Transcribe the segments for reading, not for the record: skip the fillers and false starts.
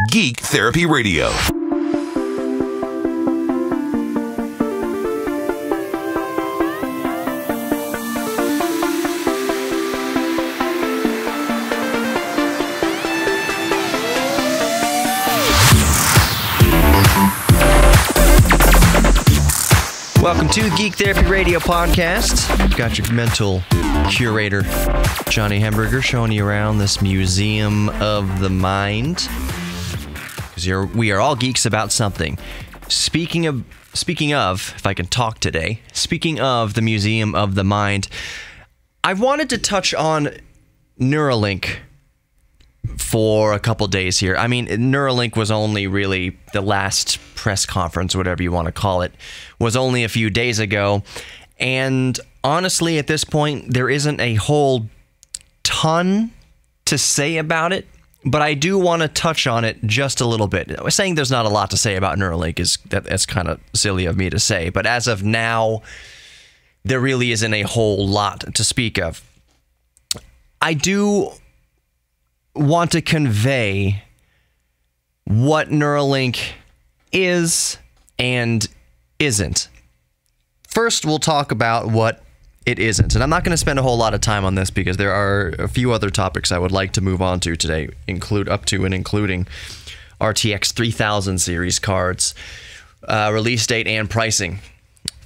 Geek Therapy Radio. Welcome to the Geek Therapy Radio podcast. Got your mental curator, Johnny Hamburger, showing you around this museum of the mind. Because we are all geeks about something. Speaking of, if I can talk today, speaking of the museum of the mind, I wanted to touch on Neuralink for a couple days here. I mean, Neuralink was only really the last press conference, whatever you want to call it, was only a few days ago. And honestly, at this point, there isn't a whole ton to say about it, but I do want to touch on it just a little bit. Saying there's not a lot to say about Neuralink that's kind of silly of me to say, but as of now, there really isn't a whole lot to speak of. I do want to convey what Neuralink is and isn't. First, we'll talk about what it isn't. And I'm not going to spend a whole lot of time on this because there are a few other topics I would like to move on to today, including RTX 3000 series cards. Release date and pricing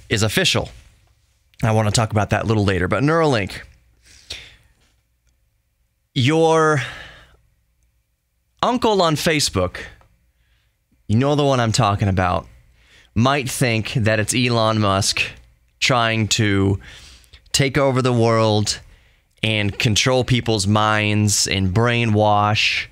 is official. I want to talk about that a little later. But Neuralink, your uncle on Facebook, you know the one I'm talking about, might think that it's Elon Musk trying to take over the world and control people's minds and brainwash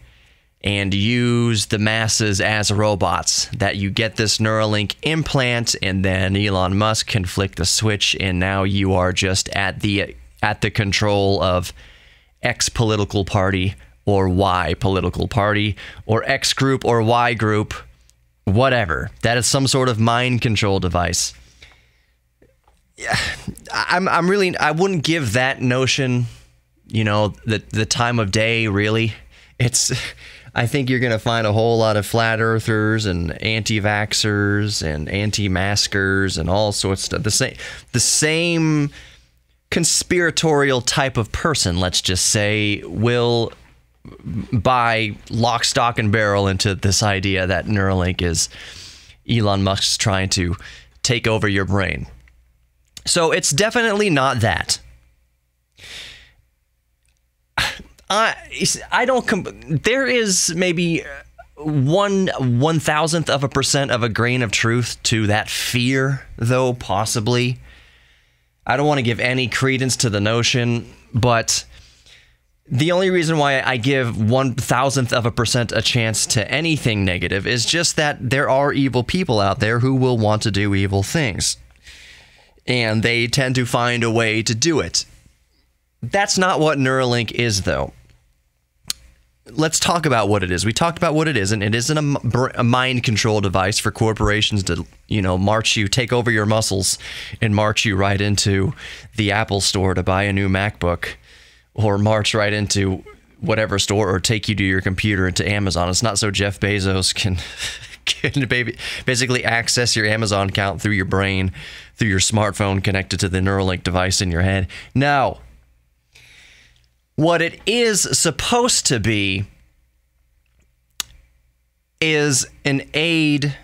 and use the masses as robots. That you get this Neuralink implant and then Elon Musk can flick the switch and now you are just at the control of X political party or Y political party or X group or Y group. Whatever. That is some sort of mind control device. Yeah, I wouldn't give that notion, the time of day, really. I think you're going to find a whole lot of flat earthers and anti-vaxxers and anti-maskers and all sorts of stuff. The same conspiratorial type of person, let's just say, will buy lock, stock, and barrel into this idea that Neuralink is Elon Musk's trying to take over your brain. So it's definitely not that. There is maybe 1/1000% of a grain of truth to that fear, though, possibly. I don't want to give any credence to the notion, but the only reason why I give 1/1000% a chance to anything negative is just that there are evil people out there who will want to do evil things. And they tend to find a way to do it. That's not what Neuralink is, though. Let's talk about what it is. We talked about what it isn't. It isn't a mind control device for corporations to, take over your muscles and march you right into the Apple store to buy a new MacBook. Or march right into whatever store or take you to your computer into Amazon. It's not so Jeff Bezos can basically access your Amazon account through your brain, through your smartphone connected to the Neuralink device in your head. No. What it is supposed to be is an aid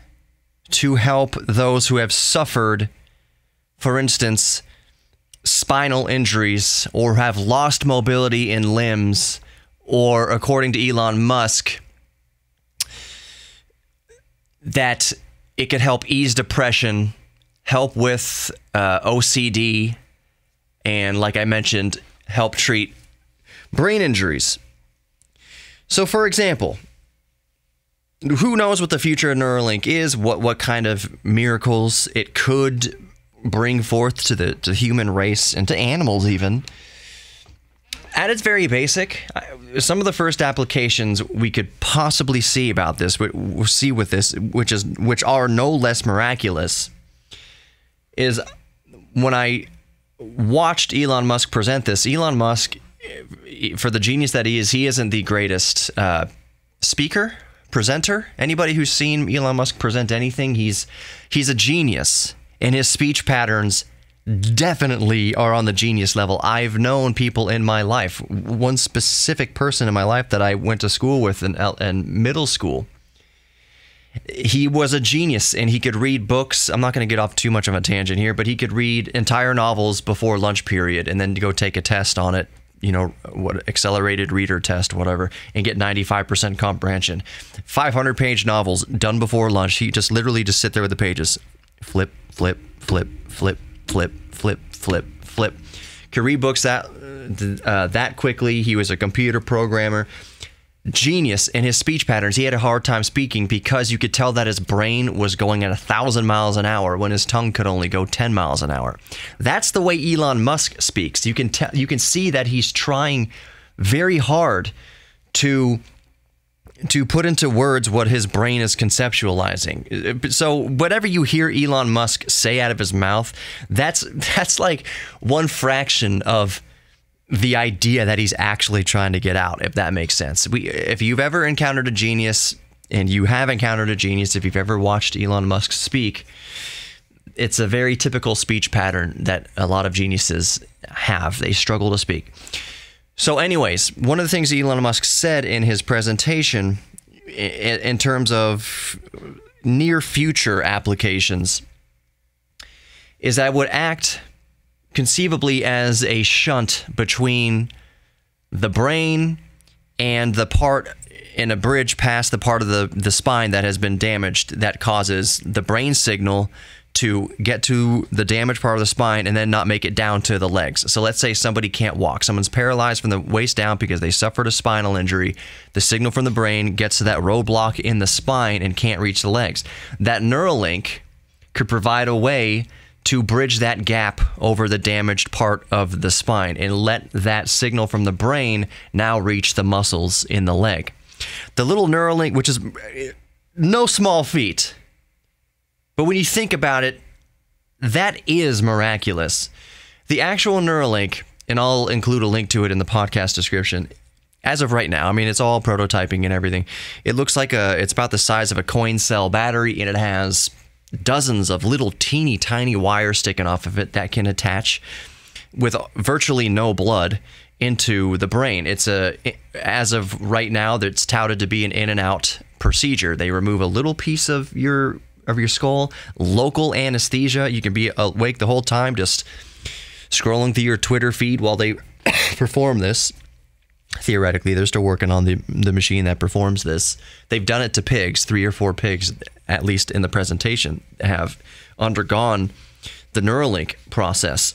to help those who have suffered, for instance, spinal injuries or have lost mobility in limbs, or according to Elon Musk, that it could help ease depression, help with OCD, and like I mentioned, help treat brain injuries. So for example, who knows what the future of Neuralink is, what kind of miracles it could bring forth to the human race and to animals even. At its very basic, some of the first applications we could possibly see about this, which are no less miraculous, is when I watched Elon Musk present this. Elon Musk, for the genius that he is, he isn't the greatest speaker presenter. Anybody who's seen Elon Musk present anything, he's a genius, and his speech patterns definitely are on the genius level. I've known people in my life, one specific person in my life that I went to school with in middle school. He was a genius, and he could read books. I'm not going to get off too much of a tangent here, but he could read entire novels before lunch period and then go take a test on it, you know, what accelerated reader test, whatever, and get 95% comprehension. 500-page novels done before lunch. He just literally just sit there with the pages. Flip, flip, flip, flip, flip, flip, flip, flip. Could read books that quickly. He was a computer programmer. Genius in his speech patterns. He had a hard time speaking because you could tell that his brain was going at 1,000 miles an hour when his tongue could only go 10 miles an hour. That's the way Elon Musk speaks. You can see that he's trying very hard to put into words what his brain is conceptualizing. So whatever you hear Elon Musk say out of his mouth, that's like one fraction of the idea that he's actually trying to get out, if that makes sense. If you've ever encountered a genius, and you have encountered a genius, if you've ever watched Elon Musk speak, it's a very typical speech pattern that a lot of geniuses have. They struggle to speak. So anyways, one of the things Elon Musk said in his presentation in terms of near future applications is that it would act conceivably as a shunt between the brain and the part in a bridge past the part of the spine that has been damaged, that causes the brain signal to get to the damaged part of the spine and then not make it down to the legs. So let's say somebody can't walk. Someone's paralyzed from the waist down because they suffered a spinal injury. The signal from the brain gets to that roadblock in the spine and can't reach the legs. That Neuralink could provide a way to bridge that gap over the damaged part of the spine and let that signal from the brain now reach the muscles in the leg. The little Neuralink, which is no small feat, but when you think about it, that is miraculous. The actual Neuralink, and I'll include a link to it in the podcast description, as of right now, I mean, it's all prototyping and everything. It looks like it's about the size of a coin cell battery, and it has dozens of little teeny tiny wires sticking off of it that can attach with virtually no blood into the brain. As of right now, it's touted to be an in and out procedure. They remove a little piece of your skull, local anesthesia. You can be awake the whole time, just scrolling through your Twitter feed while they perform this. Theoretically, they're still working on the machine that performs this. They've done it to pigs. 3 or 4 pigs, at least in the presentation, have undergone the Neuralink process.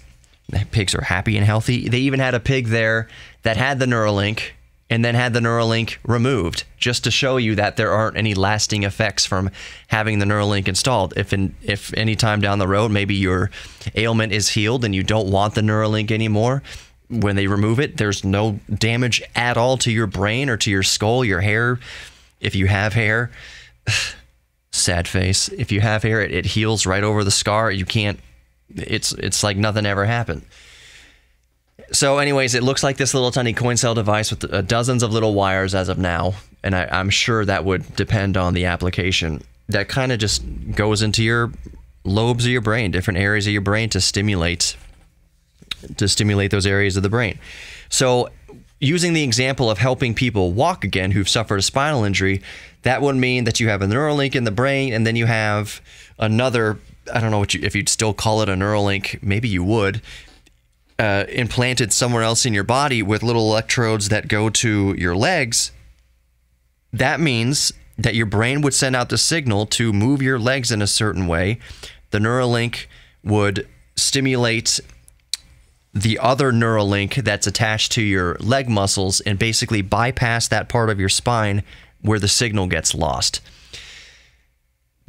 The pigs are happy and healthy. They even had a pig there that had the Neuralink and then had the Neuralink removed, just to show you that there aren't any lasting effects from having the Neuralink installed. If any time down the road, maybe your ailment is healed and you don't want the Neuralink anymore, when they remove it, there's no damage at all to your brain or to your skull, your hair. If you have hair, sad face. If you have hair, it heals right over the scar. You can't, it's like nothing ever happened. So anyways, it looks like this little tiny coin cell device with dozens of little wires as of now. And I'm sure that would depend on the application. That kind of just goes into your lobes of your brain, different areas of your brain to stimulate those areas of the brain. So using the example of helping people walk again who've suffered a spinal injury, that would mean that you have a Neuralink in the brain, and then you have another, I don't know if you'd still call it a Neuralink, maybe you would, implanted somewhere else in your body with little electrodes that go to your legs. That means that your brain would send out the signal to move your legs in a certain way. The Neuralink would stimulate the other Neuralink that's attached to your leg muscles and basically bypass that part of your spine where the signal gets lost.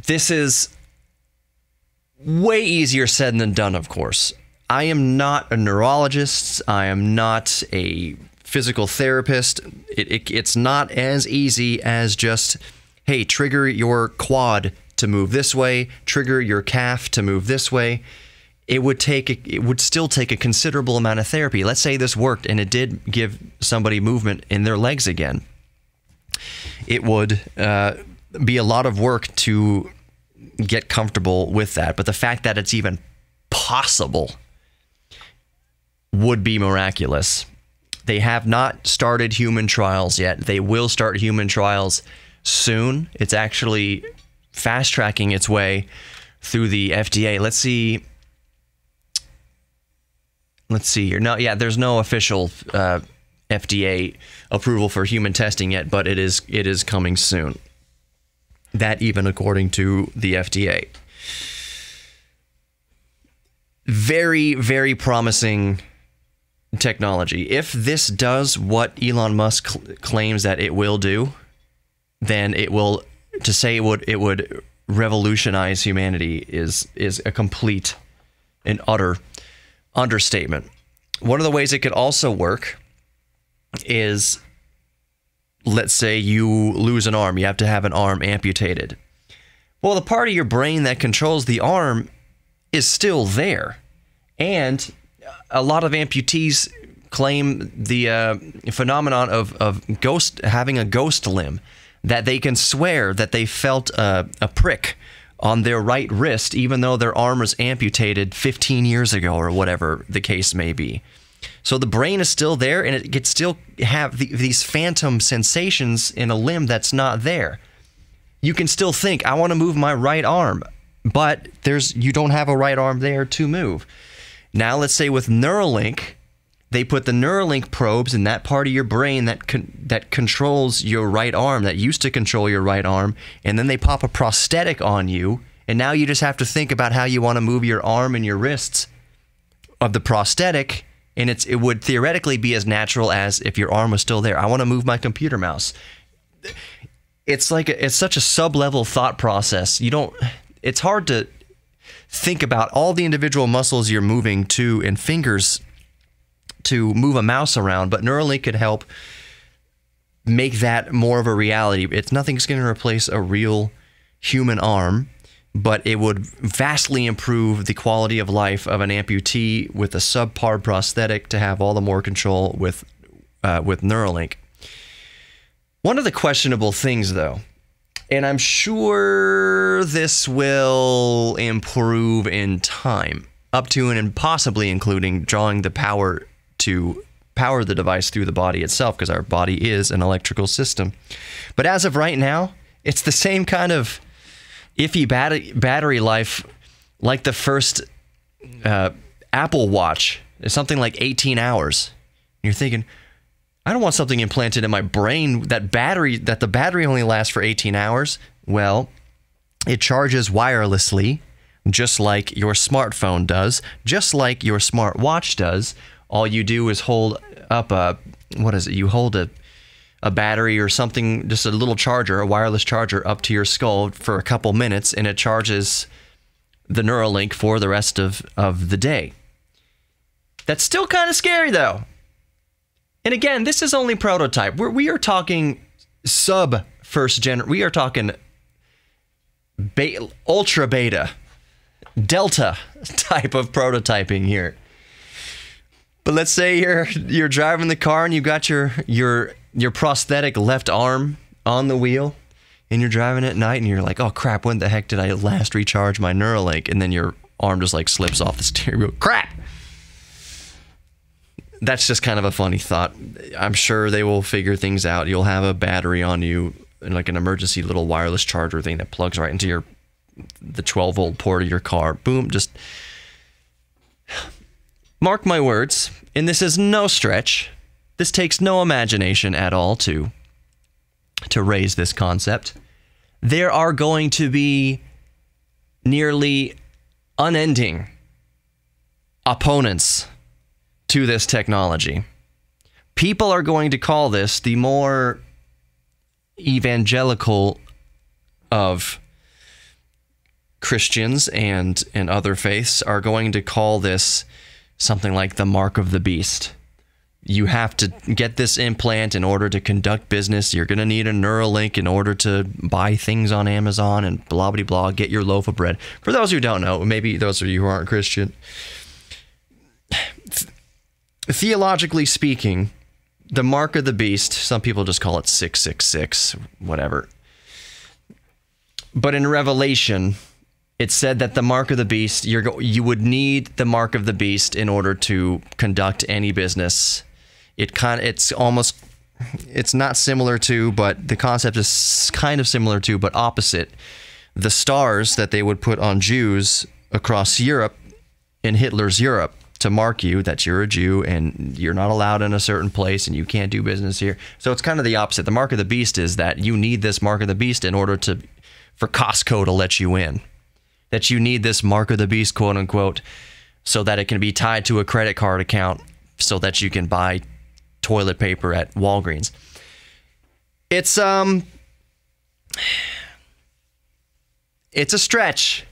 This is way easier said than done, of course. I am not a neurologist. I am not a physical therapist. It's not as easy as just, hey, trigger your quad to move this way, trigger your calf to move this way. It would still take a considerable amount of therapy. Let's say this worked and it did give somebody movement in their legs again. it would be a lot of work to get comfortable with that. But the fact that it's even possible would be miraculous. They have not started human trials yet. They will start human trials soon. It's actually fast-tracking its way through the FDA. Let's see here. No, yeah, there's no official FDA approval for human testing yet, but it is coming soon. That even according to the FDA. Very, very promising technology. If this does what Elon Musk claims that it will do, then it will, to say it would revolutionize humanity is a complete and utter understatement. One of the ways it could also work is, let's say you lose an arm, you have to have an arm amputated. Well, the part of your brain that controls the arm is still there. And a lot of amputees claim the phenomenon of having a ghost limb, that they can swear that they felt a prick on their right wrist, even though their arm was amputated 15 years ago or whatever the case may be. So the brain is still there, and it could still have these phantom sensations in a limb that's not there. You can still think, I want to move my right arm, but you don't have a right arm there to move. Now, let's say with Neuralink, they put the Neuralink probes in that part of your brain that controls your right arm, that used to control your right arm, and then they pop a prosthetic on you, and now you just have to think about how you want to move your arm and your wrists of the prosthetic, and it would theoretically be as natural as if your arm was still there. I want to move my computer mouse. It's such a sub-level thought process. It's hard to think about all the individual muscles you're moving to and fingers to move a mouse around, but Neuralink could help make that more of a reality. Nothing's going to replace a real human arm, but it would vastly improve the quality of life of an amputee with a subpar prosthetic to have all the more control with Neuralink. One of the questionable things, though, and I'm sure this will improve in time, up to and possibly including drawing the power to power the device through the body itself, because our body is an electrical system. But as of right now, it's the same kind of iffy battery life like the first Apple Watch. It's something like 18 hours. You're thinking, I don't want something implanted in my brain that the battery only lasts for 18 hours. Well, it charges wirelessly, just like your smartphone does, just like your smartwatch does. All you do is hold up you hold a battery or something, just a little charger, a wireless charger, up to your skull for a couple minutes, and it charges the Neuralink for the rest of the day. That's still kind of scary, though. And again, this is only prototype. We are talking first gen. We are talking ultra beta, delta type of prototyping here. But let's say you're driving the car and you've got your prosthetic left arm on the wheel, and you're driving at night and you're like, oh crap, when the heck did I last recharge my Neuralink? And then your arm just like slips off the steering wheel. Crap! That's just kind of a funny thought. I'm sure they will figure things out. You'll have a battery on you, like an emergency little wireless charger thing that plugs right into the 12-volt port of your car. Boom, just mark my words, and this is no stretch. This takes no imagination at all to raise this concept. There are going to be nearly unending opponents to this technology. People are going to call this, the more evangelical of Christians and other faiths are going to call this something like the mark of the beast. You have to get this implant in order to conduct business. You're going to need a Neuralink in order to buy things on Amazon and blah, blah, blah, get your loaf of bread. For those who don't know, maybe those of you who aren't Christian, theologically speaking, the mark of the beast, some people just call it 666, whatever. But in Revelation, it said that the mark of the beast, you would need the mark of the beast in order to conduct any business. It's not similar to, but the concept is kind of similar to, but opposite. The stars that they would put on Jews across Europe, in Hitler's Europe, to mark you that you're a Jew and you're not allowed in a certain place and you can't do business here. So it's kind of the opposite. The mark of the beast is that you need this mark of the beast in order for Costco to let you in. That you need this mark of the beast, quote unquote, so that it can be tied to a credit card account so that you can buy toilet paper at Walgreens. It's a stretch.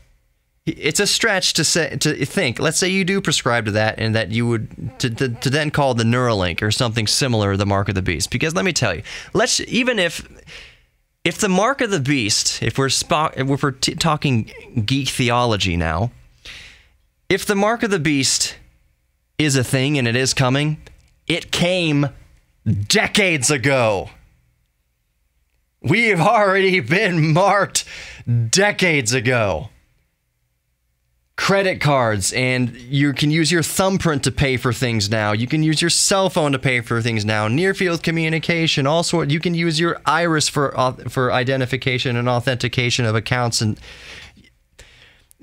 It's a stretch to think. Let's say you do prescribe to that, and that you would to then call the Neuralink or something similar the mark of the beast. Because let me tell you, even if the mark of the beast, if we're talking geek theology now, if the mark of the beast is a thing and it is coming, it came decades ago. We have already been marked decades ago. Credit cards, and you can use your thumbprint to pay for things now. You can use your cell phone to pay for things now. Near-field communication, all sorts. You can use your iris for identification and authentication of accounts. And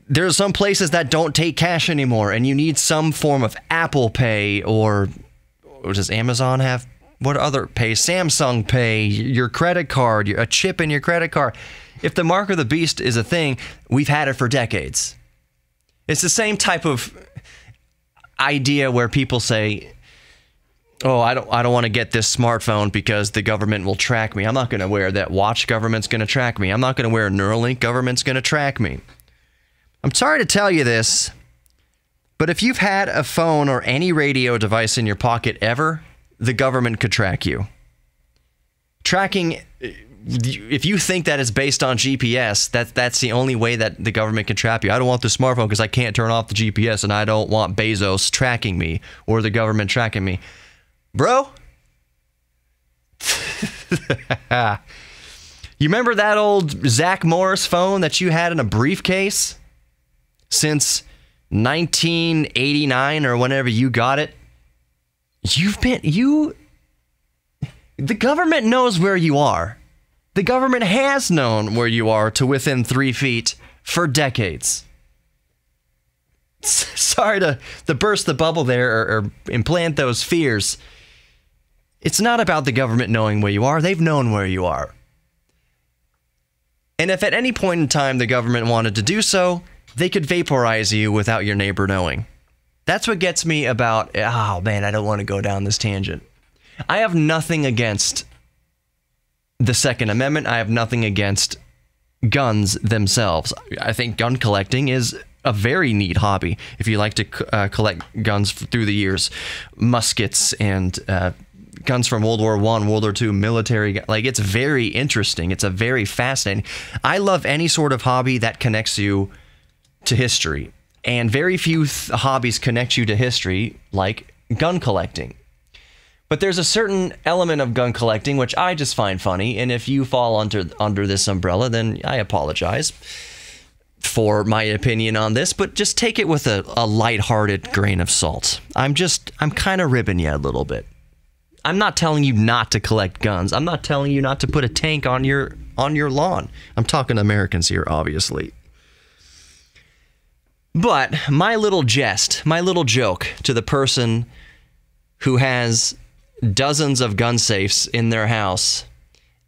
there are some places that don't take cash anymore, and you need some form of Apple Pay, or does Amazon have? What other pay? Samsung Pay, your credit card, a chip in your credit card. If the mark of the beast is a thing, we've had it for decades. It's the same type of idea where people say, oh, I don't want to get this smartphone because the government will track me. I'm not going to wear that watch. Government's going to track me. I'm not going to wear Neuralink. Government's going to track me. I'm sorry to tell you this, but if you've had a phone or any radio device in your pocket ever, the government could track you. Tracking, if you think that it's based on GPS, that's the only way that the government can trap you. I don't want the smartphone because I can't turn off the GPS, and I don't want Bezos tracking me or the government tracking me. Bro? You remember that old Zach Morris phone that you had in a briefcase since 1989 or whenever you got it? The government knows where you are. The government has known where you are to within 3 feet for decades. Sorry to burst the bubble there or implant those fears. It's not about the government knowing where you are. They've known where you are. And if at any point in time the government wanted to do so, they could vaporize you without your neighbor knowing. That's what gets me about, oh man, I don't want to go down this tangent. I have nothing against the Second Amendment. I have nothing against guns themselves. I think gun collecting is a very neat hobby. If you like to collect guns through the years, muskets and guns from World War I, World War II, military, like it's very interesting. It's a very fascinating. I love any sort of hobby that connects you to history, and very few hobbies connect you to history like gun collecting. But there's a certain element of gun collecting which I just find funny, and if you fall under this umbrella, then I apologize for my opinion on this, but just take it with a lighthearted grain of salt. I'm kind of ribbing you a little bit. I'm not telling you not to collect guns. I'm not telling you not to put a tank on your lawn. I'm talking to Americans here, obviously. But my little jest, my little joke to the person who has dozens of gun safes in their house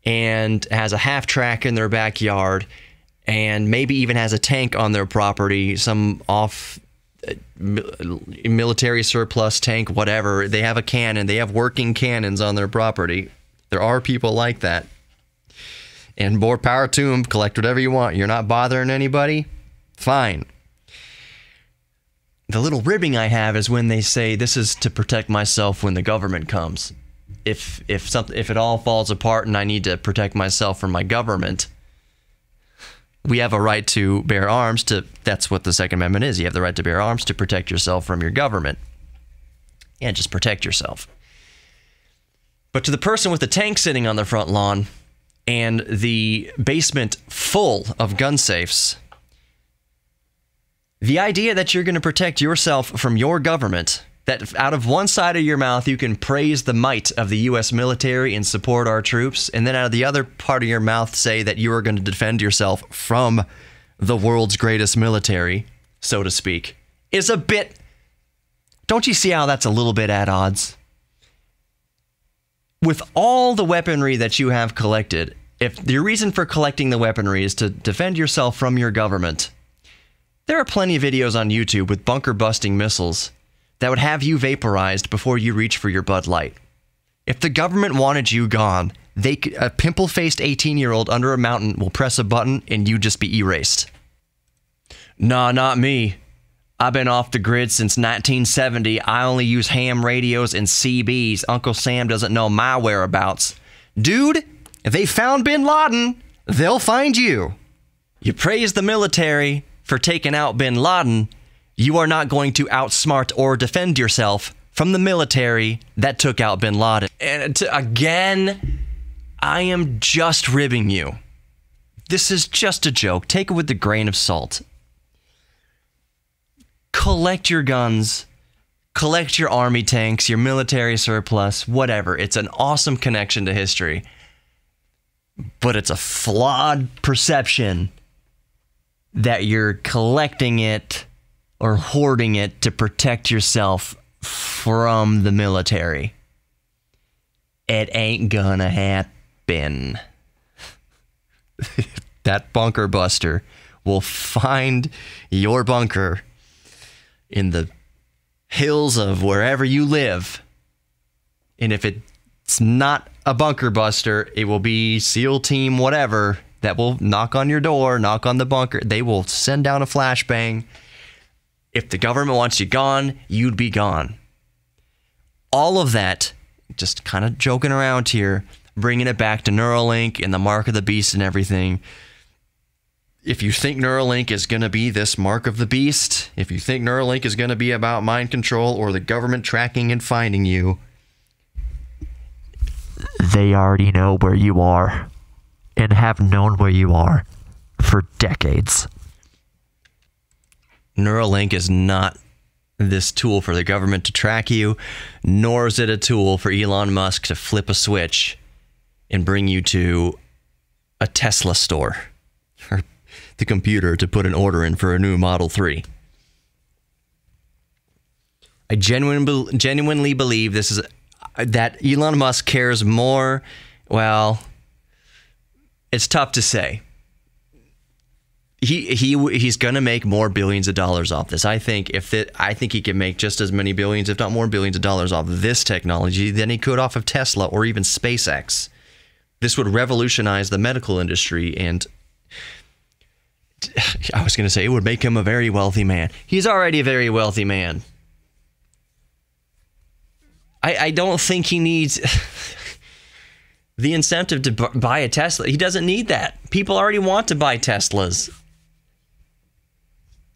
and has a half track in their backyard and maybe even has a tank on their property, some military surplus tank, whatever. They have a cannon. They have working cannons on their property. There are people like that. And more power to them. Collect whatever you want. You're not bothering anybody? Fine. The little ribbing I have is when they say this is to protect myself when the government comes. If it all falls apart and I need to protect myself from my government, we have a right to bear arms to. That's what the Second Amendment is. You have the right to bear arms to protect yourself from your government. Yeah, just protect yourself. But to the person with the tank sitting on the front lawn and the basement full of gun safes, the idea that you're going to protect yourself from your government, that out of one side of your mouth you can praise the might of the U.S. military and support our troops, and then out of the other part of your mouth say that you are going to defend yourself from the world's greatest military, so to speak, is a bit... Don't you see how that's a little bit at odds? With all the weaponry that you have collected, if your reason for collecting the weaponry is to defend yourself from your government, there are plenty of videos on YouTube with bunker-busting missiles that would have you vaporized before you reach for your Bud Light. If the government wanted you gone, a pimple-faced 18-year-old under a mountain will press a button and you just be erased. Nah, not me. I've been off the grid since 1970. I only use ham radios and CBs. Uncle Sam doesn't know my whereabouts. Dude, if they found Bin Laden, they'll find you. You praise the military for taking out Bin Laden. You are not going to outsmart or defend yourself from the military that took out Bin Laden. And again, I am just ribbing you. This is just a joke. Take it with a grain of salt. Collect your guns, collect your army tanks, your military surplus, whatever. It's an awesome connection to history. But it's a flawed perception that you're collecting it or hoarding it to protect yourself from the military. It ain't gonna happen. That bunker buster will find your bunker in the hills of wherever you live. And if it's not a bunker buster, it will be SEAL team whatever that will knock on your door, knock on the bunker. They will send down a flashbang. If the government wants you gone, you'd be gone. All of that, just kind of joking around here, bringing it back to Neuralink and the mark of the beast and everything. If you think Neuralink is going to be this mark of the beast, if you think Neuralink is going to be about mind control or the government tracking and finding you, they already know where you are and have known where you are for decades. Neuralink is not this tool for the government to track you, nor is it a tool for Elon Musk to flip a switch and bring you to a Tesla store or the computer to put an order in for a new Model 3. I genuinely believe this is that Elon Musk cares more. Well, it's tough to say. He's gonna make more billions of dollars off this. I think he can make just as many billions, if not more billions of dollars off this technology than he could off of Tesla or even SpaceX. This would revolutionize the medical industry, and I was gonna say it would make him a very wealthy man. He's already a very wealthy man. I don't think he needs the incentive to buy a Tesla. He doesn't need that. People already want to buy Teslas.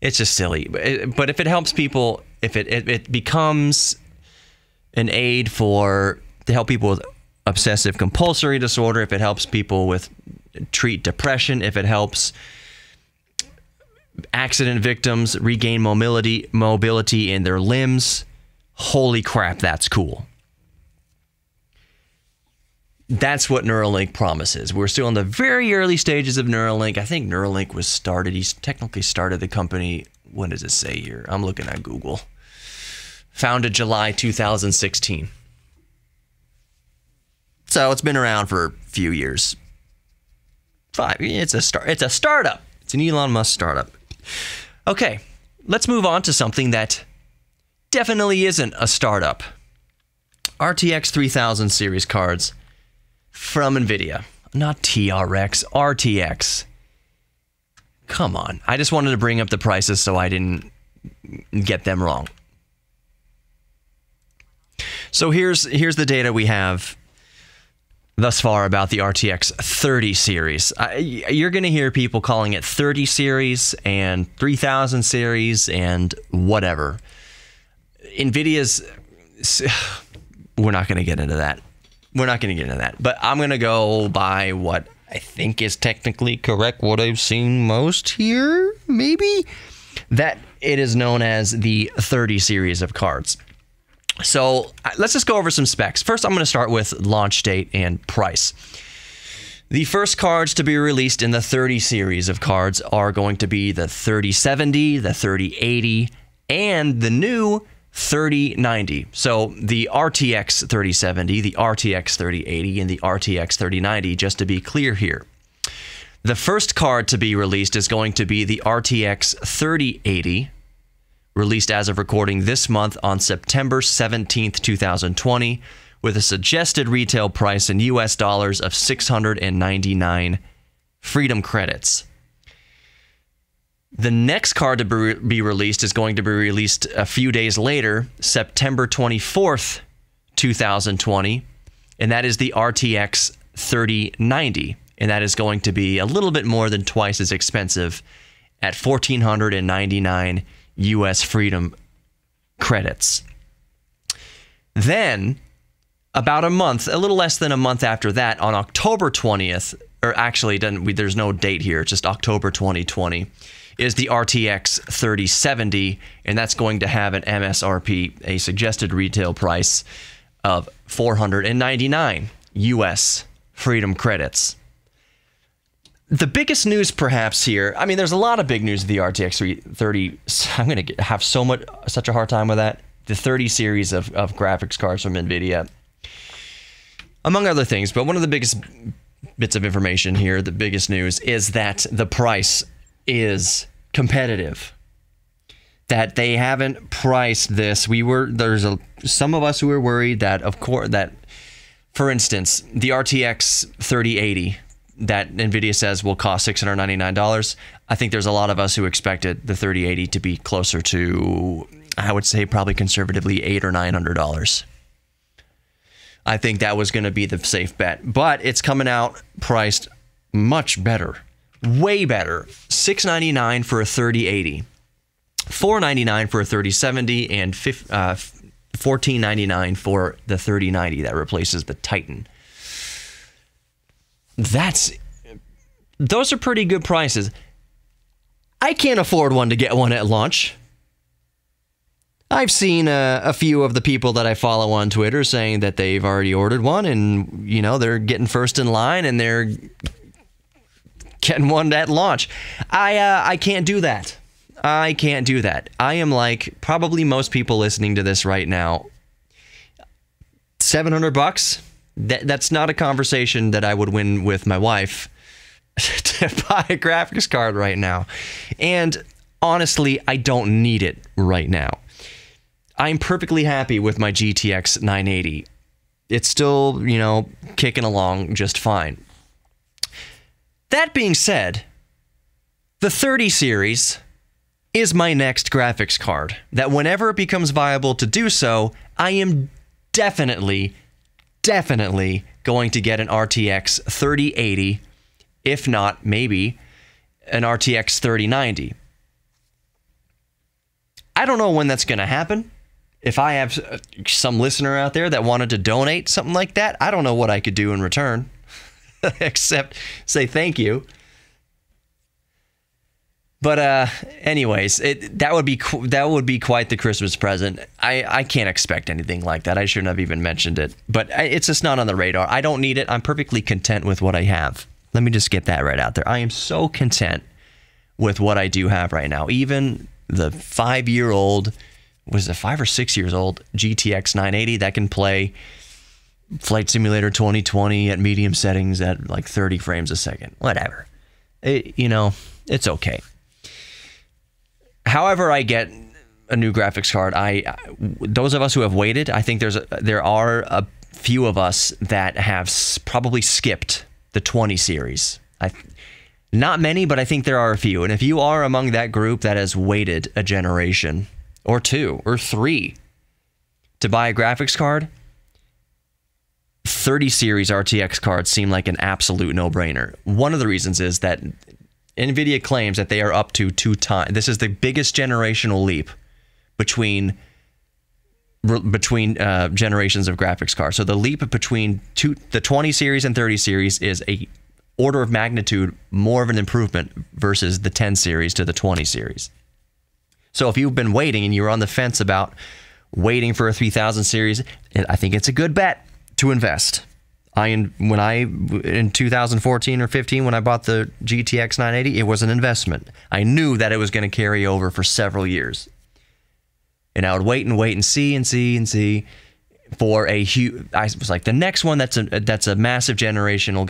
It's just silly. But if it helps people, if it becomes an aid to help people with obsessive compulsory disorder, if it helps people treat depression, if it helps accident victims regain mobility in their limbs, holy crap, that's cool. That's what Neuralink promises. We're still in the very early stages of Neuralink. I think Neuralink was started. He's technically started the company. When does it say here? I'm looking at Google. Founded July 2016. So it's been around for a few years. It's a startup. It's an Elon Musk startup. Okay, let's move on to something that definitely isn't a startup. RTX 3000 series cards from Nvidia. Not TRX, RTX. Come on. I just wanted to bring up the prices so I didn't get them wrong. So here's the data we have thus far about the RTX 30 series. You're going to hear people calling it 30 series and 3000 series and whatever. Nvidia's... We're not going to get into that. we're not going to get into that. But I'm going to go by what I think is technically correct, what I've seen most here, maybe? That it is known as the 30 series of cards. So let's just go over some specs. First, I'm going to start with launch date and price. The first cards to be released in the 30 series of cards are going to be the 3070, the 3080, and the new 3090. So the RTX 3070, the RTX 3080, and the RTX 3090, just to be clear here. The first card to be released is going to be the RTX 3080, released as of recording this month on September 17th, 2020, with a suggested retail price in US dollars of 699 Freedom credits. The next card to be released is going to be released a few days later, September 24th, 2020, and that is the RTX 3090, and that is going to be a little bit more than twice as expensive at 1,499 US Freedom credits. Then, about a month, a little less than a month after that, on October 20th, or actually, there's no date here, it's just October 2020, is the RTX 3070, and that's going to have an MSRP, a suggested retail price of 499 US Freedom credits. The biggest news perhaps here, I mean, there's a lot of big news of the RTX 30. I'm going to have such a hard time with that. The 30 series of graphics cards from Nvidia, among other things. But one of the biggest bits of information here, the biggest news, is that the price is competitive. That they haven't priced this. Some of us who were worried that, of course, that, for instance, the RTX 3080 that Nvidia says will cost $699. I think there's a lot of us who expected the 3080 to be closer to, I would say, probably conservatively $800 or $900. I think that was going to be the safe bet, but it's coming out priced much better, way better. $699 for a 3080, $499 for a 3070, and $1499 for the 3090 that replaces the Titan. Those are pretty good prices. I can't afford one to get one at launch. I've seen a few of the people that I follow on Twitter saying that they've already ordered one, and you know, they're getting first in line and they're getting one at launch. I can't do that. I can't do that. I am like probably most people listening to this right now. $700. That's not a conversation that I would win with my wife to buy a graphics card right now. And honestly, I don't need it right now. I'm perfectly happy with my GTX 980. It's still, you know, kicking along just fine. That being said, the 30 series is my next graphics card. That whenever it becomes viable to do so, I am definitely going to get an RTX 3080, if not, maybe, an RTX 3090. I don't know when that's going to happen. If I have some listener out there that wanted to donate something like that, I don't know what I could do in return, except say thank you. But anyways, that would be quite the Christmas present. I can't expect anything like that. I shouldn't have even mentioned it. But it's just not on the radar. I don't need it. I'm perfectly content with what I have. Let me just get that right out there. I am so content with what I do have right now. Even the 5-year-old, was it 5 or 6 years old, GTX 980 that can play Flight Simulator 2020 at medium settings at like 30 frames a second. Whatever. You know, it's okay. However I get a new graphics card, those of us who have waited, I think there are a few of us that have probably skipped the 20 series. Not many, but I think there are a few. And if you are among that group that has waited a generation or 2 or 3 to buy a graphics card, 30 series RTX cards seem like an absolute no-brainer. One of the reasons is that Nvidia claims that they are up to 2 times. This is the biggest generational leap between between generations of graphics cards. So the leap between the 20 series and 30 series is a order of magnitude more of an improvement versus the 10 series to the 20 series. So if you've been waiting and you're on the fence about waiting for a 3000 series, I think it's a good bet to invest. In 2014 or 15, when I bought the GTX 980, it was an investment. I knew that it was going to carry over for several years. And I would wait and see for a huge. I was like, the next one that's a massive generational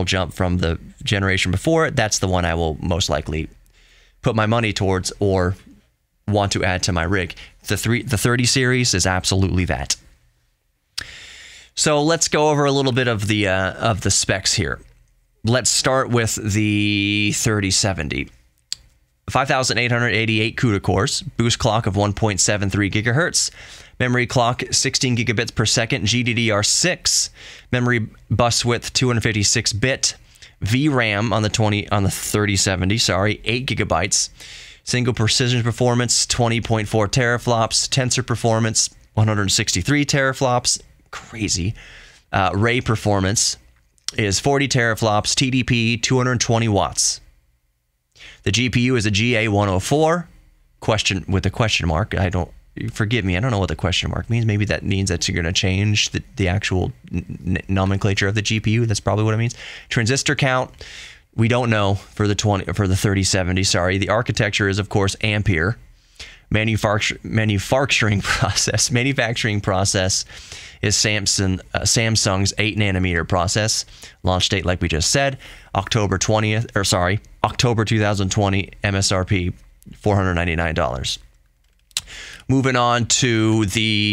jump from the generation before it. That's the one I will most likely put my money towards or want to add to my rig. The 30 series is absolutely that. So let's go over a little bit of the specs here. Let's start with the 3070. 5,888 CUDA cores, boost clock of 1.73 gigahertz, memory clock 16 gigabits per second, GDDR6, memory bus width 256-bit, VRAM on the 3070, 8 gigabytes, single precision performance 20.4 teraflops, tensor performance 163 teraflops, crazy. Ray performance is 40 teraflops, TDP 220 watts. The GPU is a GA104, with a question mark. Forgive me, I don't know what the question mark means. Maybe that means that you're going to change the actual nomenclature of the GPU. That's probably what it means. Transistor count, we don't know for the 3070. The architecture is, of course, Ampere. Manufacturing process is Samsung's 8 nanometer process. Launch date, like we just said, October 2020, MSRP $499. Moving on to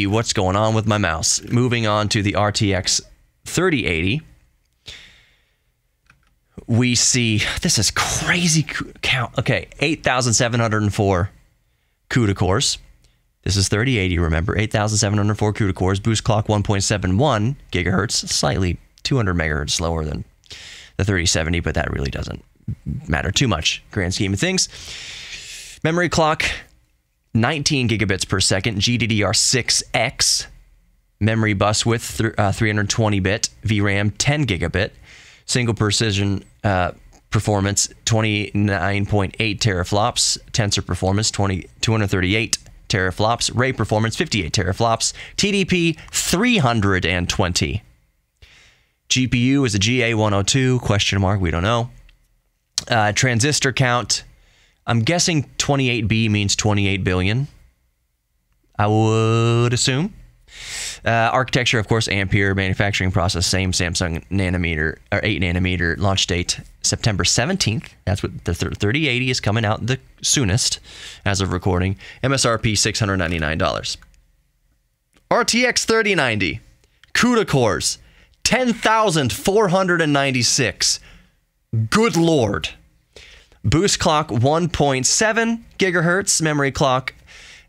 what's going on with my mouse? Moving on to the RTX 3080. We see, this is crazy count. Okay, 8,704 CUDA cores. This is 3080, remember. 8,704 CUDA cores, boost clock 1.71 gigahertz, slightly 200 megahertz slower than the 3070, but that really doesn't matter too much, grand scheme of things. Memory clock, 19 gigabits per second, GDDR6X. Memory bus width, 320-bit, VRAM, 10 gigabit. Single precision performance, 29.8 teraflops. Tensor performance, 238 teraflops. Ray performance, 58 teraflops. TDP, 320. GPU is a GA102, question mark, we don't know. Transistor count, I'm guessing 28B means 28 billion. I would assume. Architecture, of course, Ampere. Manufacturing process, same Samsung 8 nanometer. Launch date, September 17th. That's what the 3080 is coming out the soonest as of recording. MSRP $699. RTX 3090. CUDA cores, 10,496. Good Lord. Boost clock 1.7 gigahertz. Memory clock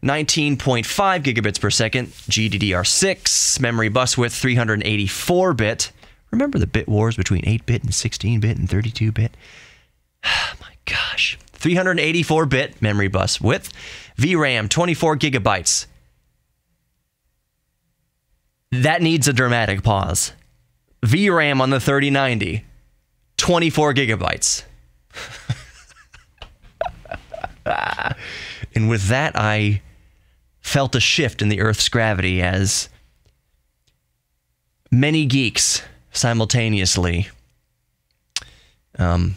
19.5 gigabits per second. GDDR6. Memory bus width 384-bit. Remember the bit wars between 8-bit and 16-bit and 32-bit? Oh my gosh. 384-bit memory bus width. VRAM 24 gigabytes. That needs a dramatic pause. VRAM on the 3090. 24 gigabytes. And with that, I felt a shift in the Earth's gravity as many geeks simultaneously. Well,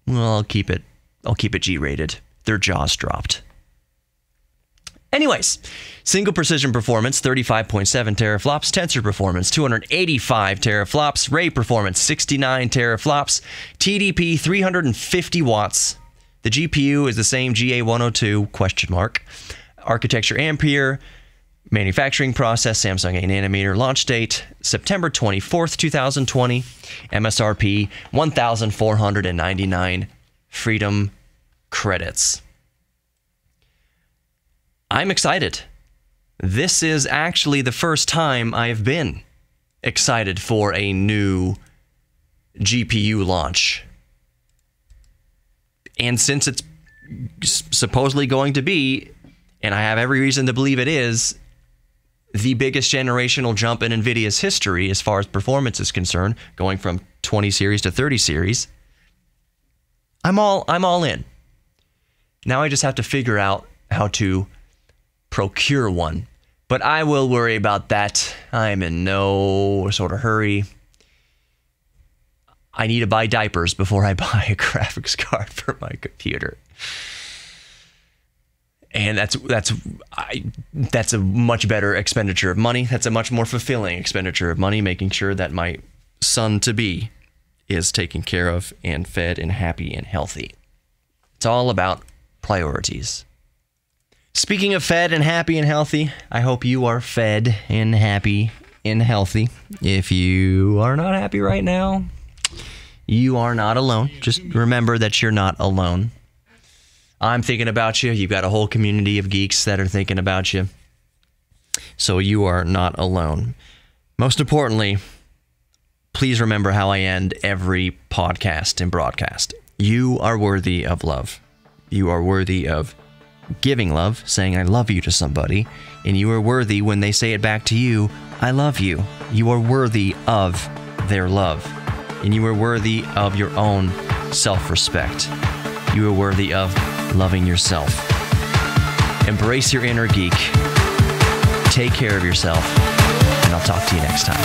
I'll keep it G-rated. Their jaws dropped. Anyways, single precision performance, 35.7 teraflops. Tensor performance, 285 teraflops. Ray performance, 69 teraflops. TDP, 350 watts. The GPU is the same GA102, question mark. Architecture Ampere. Manufacturing process, Samsung 8 nanometer. Launch date, September 24th, 2020. MSRP, $1,499. Freedom credits. I'm excited. This is actually the first time I've been excited for a new GPU launch. And since it's supposedly going to be, and I have every reason to believe it is, the biggest generational jump in NVIDIA's history as far as performance is concerned, going from 20 series to 30 series. I'm all in. Now I just have to figure out how to procure one. But I will worry about that. I'm in no sort of hurry. I need to buy diapers before I buy a graphics card for my computer. And that's a much better expenditure of money. That's a much more fulfilling expenditure of money, making sure that my son-to-be is taken care of and fed and happy and healthy. It's all about priorities. Speaking of fed and happy and healthy, I hope you are fed and happy and healthy. If you are not happy right now, you are not alone. Just remember that you're not alone. I'm thinking about you. You've got a whole community of geeks that are thinking about you. So you are not alone. Most importantly, please remember how I end every podcast and broadcast. You are worthy of love. You are worthy of giving love, saying I love you to somebody, and you are worthy when they say it back to you, I love you. You are worthy of their love, and you are worthy of your own self-respect. You are worthy of loving yourself. Embrace your inner geek. Take care of yourself, and I'll talk to you next time.